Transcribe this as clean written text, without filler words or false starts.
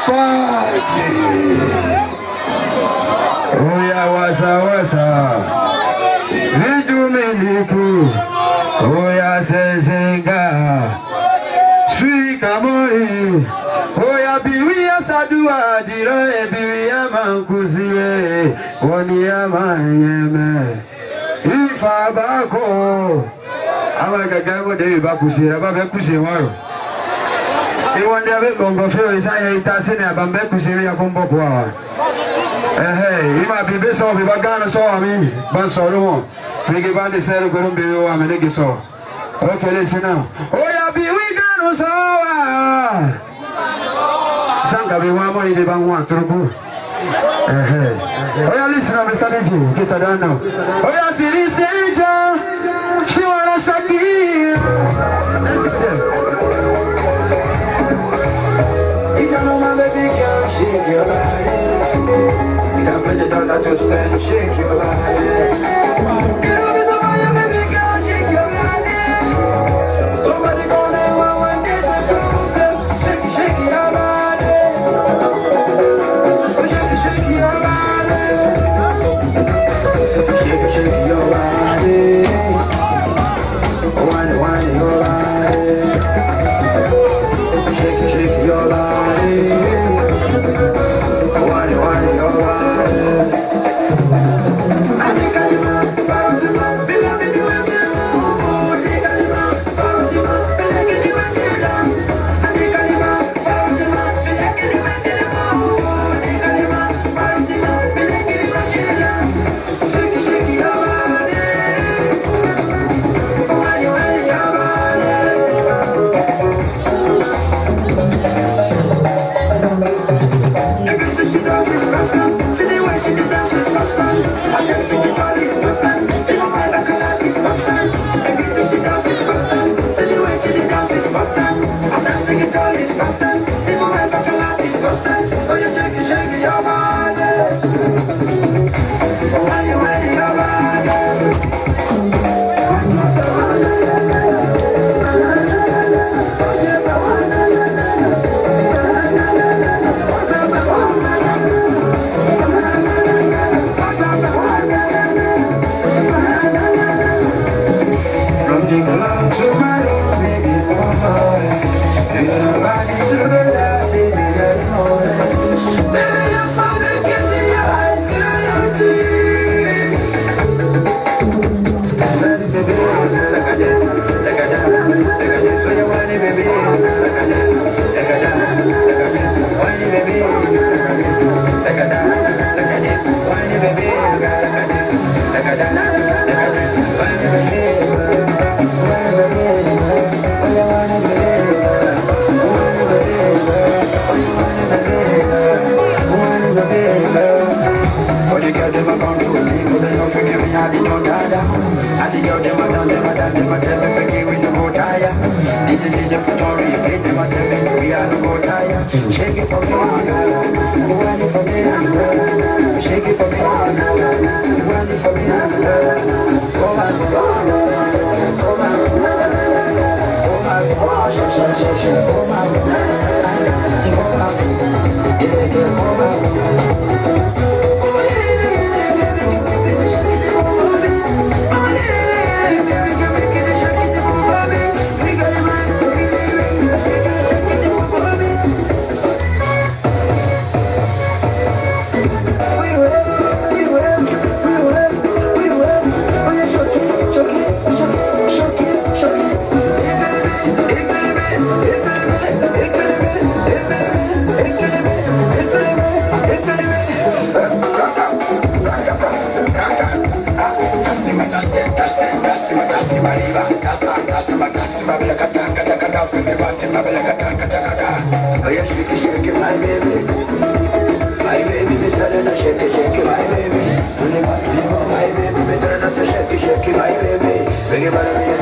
party. Oh yeah, wasa. Vijumiliku. Oh yeah, sezenga. Sweet kamoi. Oh yeah, biwiya sadua dira biwiya mankuziye. Waniya manyeme. Ifa bako. Ama gagamo de bakushira bakushimaro. Iwan dia be bongo feel saya itase na bambe kushiri ya bombo kwa. Ima bibe so biba gana so ami ban so ro. Figi bandi sero ko rumbe yo amene gi so. Okay, listen now. Oh ya bi we gana so. Sanga bi wa mo ide ban wa trubu. Oh ya listen now Mr. DJ, kisa dano. Oh ya siri senja. She wanna shaki. Shake your body. You got $1 to spend. Shake your body. Get up in the fire, baby girl. Shake your body. Somebody gonna want one day to prove them. Shake your body. Shake your body. Shake your body. Wine your body. Shake your body. Shake it for me, wind it for me, shake it for me, wind it for me, oh my God, oh my God, oh my Shake it, my baby.